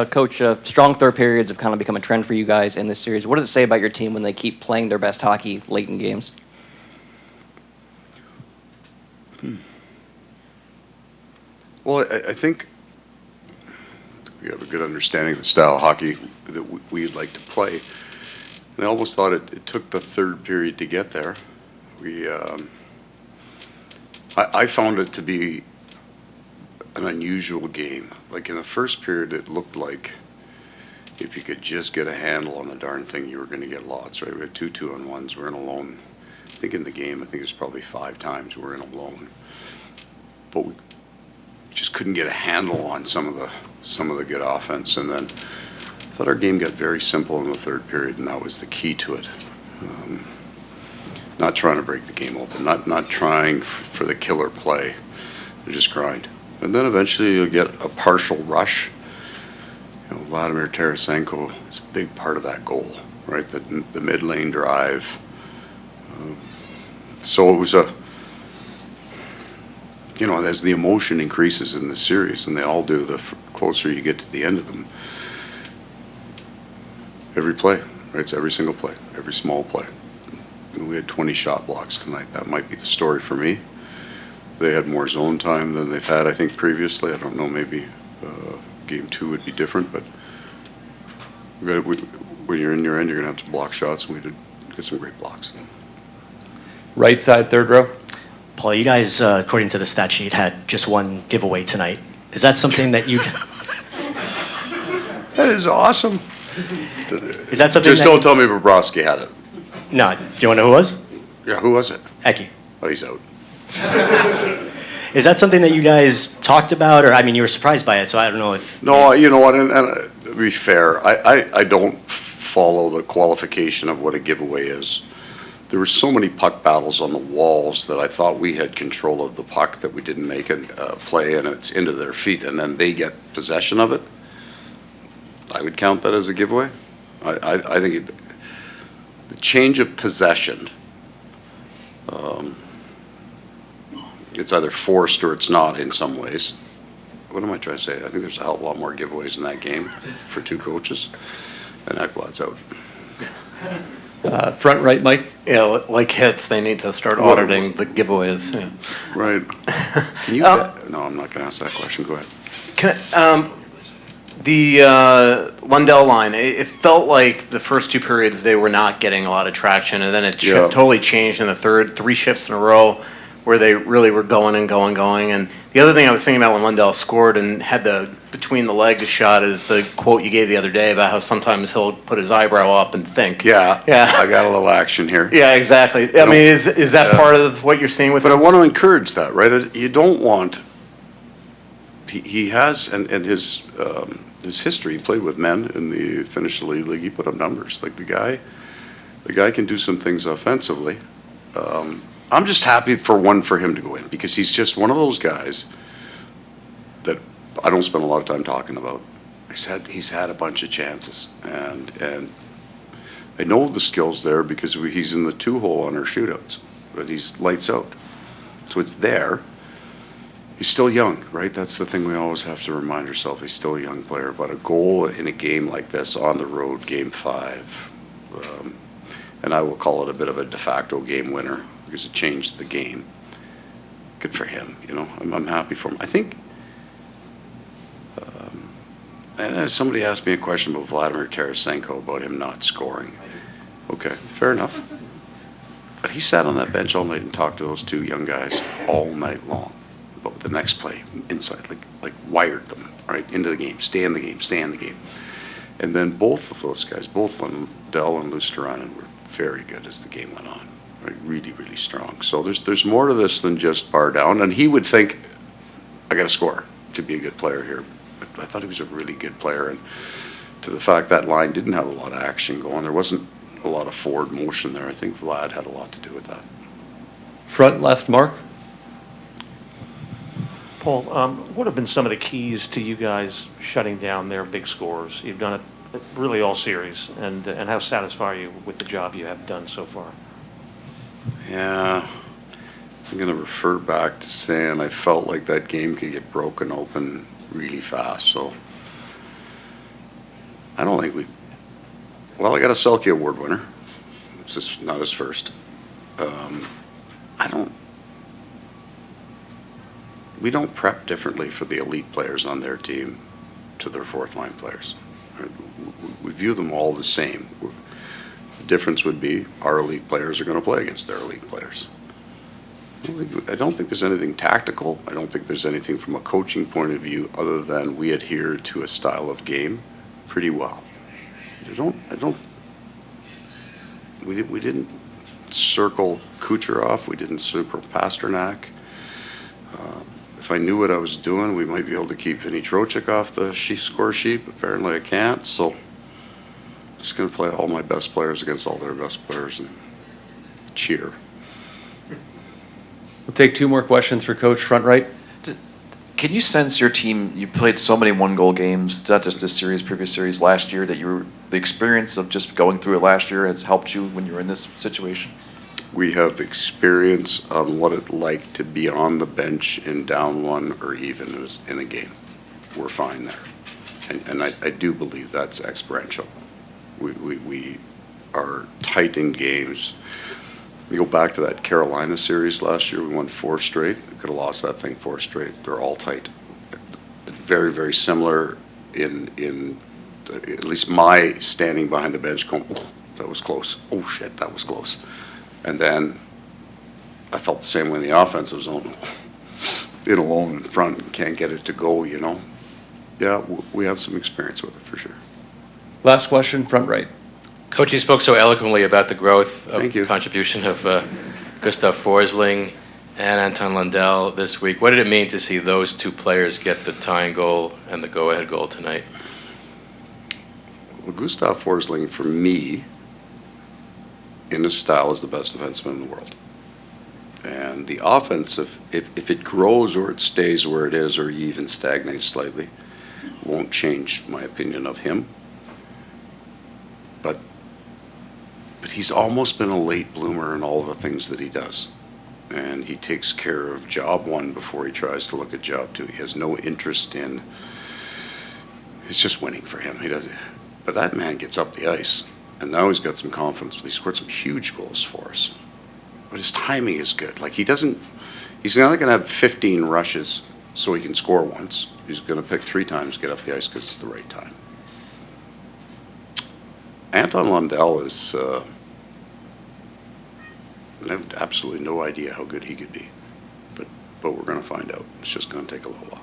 Coach, strong third periods have kind of become a trend for you guys in this series. What does it say about your team when they keep playing their best hockey late in games? Well, I think we have a good understanding of the style of hockey that we'd like to play. And I almost thought it took the third period to get there. I found it to be an unusual game. Like in the first period, it looked like if you could just get a handle on the darn thing, you were going to get lots, right? We had 2 2-on-1s. We're in alone. I think in the game, I think it's probably 5 times we're in alone. But we just couldn't get a handle on some of the good offense. And then I thought our game got very simple in the third period, and that was the key to it. Not trying to break the game open, not trying for the killer play. Just grind. And then eventually you'll get a partial rush. You know, Vladimir Tarasenko is a big part of that goal, right? The mid-lane drive. So it was as the emotion increases in the series, and they all do, the closer you get to the end of them, every play, right? It's every single play, every small play. We had 20 shot blocks tonight. That might be the story for me. They had more zone time than they've had, I think, previously. I don't know, maybe game 2 would be different, but when you're in your end, you're going to have to block shots, and we did get some great blocks. Right side, third row. Paul, you guys, according to the stat sheet, had just one giveaway tonight. Is that something that you... That is awesome. Is that something Just don't tell me Bobrovsky had it. No. Do you want to know who it was? Yeah, who was it? Eki. Oh, he's out. Is that something that you guys talked about? Or, I mean, you were surprised by it, so I don't know if... No, you know what, and to be fair, I don't follow the qualification of what a giveaway is. There were so many puck battles on the walls that I thought we had control of the puck that we didn't make a play, and it's into their feet, and then they get possession of it. I would count that as a giveaway. I think the change of possession, it's either forced or it's not in some ways. What am I trying to say? I think there's a hell of a lot more giveaways in that game for 2 coaches, and Ekblad's out. Front right, Mike. Yeah, like hits, they need to start auditing the giveaways. Yeah. Right. Can you? No, I'm not going to ask that question. Go ahead. The Lundell line, it felt like the first 2 periods they were not getting a lot of traction, and then it totally changed in the third. 3 shifts in a row where they really were going and going. And the other thing I was thinking about when Lundell scored and had the between the legs shot is the quote you gave the other day about how sometimes he'll put his eyebrow up and think. Yeah. I got a little action here. Yeah, exactly. I mean, is that part of what you're seeing with him? But I want to encourage that, right? You don't want. He has and his history. He played with men in the Finnish Elite League. He put up numbers. Like the guy can do some things offensively. I'm just happy for him to go in because he's just one of those guys that I don't spend a lot of time talking about. He's had a bunch of chances, and I know the skills there because he's in the 2-hole on our shootouts, but he's lights out. So it's there. He's still young, right? That's the thing we always have to remind ourselves. He's still a young player, but a goal in a game like this on the road, game 5, and I will call it a bit of a de facto game winner because it changed the game. Good for him, you know. I'm happy for him. I think, and somebody asked me a question about Vladimir Tarasenko about him not scoring. Okay, fair enough. But he sat on that bench all night and talked to those 2 young guys all night long about the next play inside, like wired them right into the game, stay in the game. And then both of those guys, both Lundell and Luosterainen, were very good as the game went on. Right, really, really strong. So there's more to this than just bar down. And he would think, I got to score to be a good player here. But I thought he was a really good player. And to the fact that line didn't have a lot of action going, there wasn't a lot of forward motion there. I think Vlad had a lot to do with that. Front left, Mark. Paul, what have been some of the keys to you guys shutting down their big scores? You've done it really all series, and how satisfied are you with the job you have done so far? Yeah, I'm going to refer back to saying I felt like that game could get broken open really fast. So I don't think well, I got a Selke Award winner. It's just not his first. We don't prep differently for the elite players on their team to their fourth line players. We view them all the same. The difference would be our elite players are going to play against their elite players. I don't think there's anything tactical. I don't think there's anything from a coaching point of view other than we adhere to a style of game pretty well. We didn't circle Kucherov. We didn't circle Pasternak. If I knew what I was doing, we might be able to keep Vinny Trocheck off the score sheet. Apparently I can't, so I'm just going to play all my best players against all their best players and cheer. We'll take two more questions for Coach, front right. Can you sense your team, you played so many one-goal games, not just this series, previous series, last year, that the experience of just going through it last year has helped you when you're in this situation? We have experience on what it's like to be on the bench in down one or even in a game. We're fine there. And I do believe that's experiential. We are tight in games. You go back to that Carolina series last year, we won 4 straight. We could have lost that thing 4 straight. They're all tight. Very, very similar in at least my standing behind the bench going, oh, that was close. Oh, shit, that was close. And then I felt the same way in the offensive zone. In alone in front and can't get it to go, you know. Yeah, we have some experience with it for sure. Last question, front right. Coach, you spoke so eloquently about the growth Thank you. of contribution of Gustav Forsling and Anton Lundell this week. What did it mean to see those two players get the tying goal and the go-ahead goal tonight? Well, Gustav Forsling, for me, in his style, is the best defenseman in the world. And the offense, if it grows or it stays where it is or even stagnates slightly, won't change my opinion of him. But he's almost been a late bloomer in all the things that he does. And he takes care of job one before he tries to look at job two. He has no interest in, it's just winning for him. He doesn't, but that man gets up the ice. And now he's got some confidence. He scored some huge goals for us. But his timing is good. Like he's not going to have 15 rushes so he can score once. He's going to pick 3 times, get up the ice because it's the right time. Anton Lundell is, I have absolutely no idea how good he could be. But we're going to find out. It's just going to take a little while.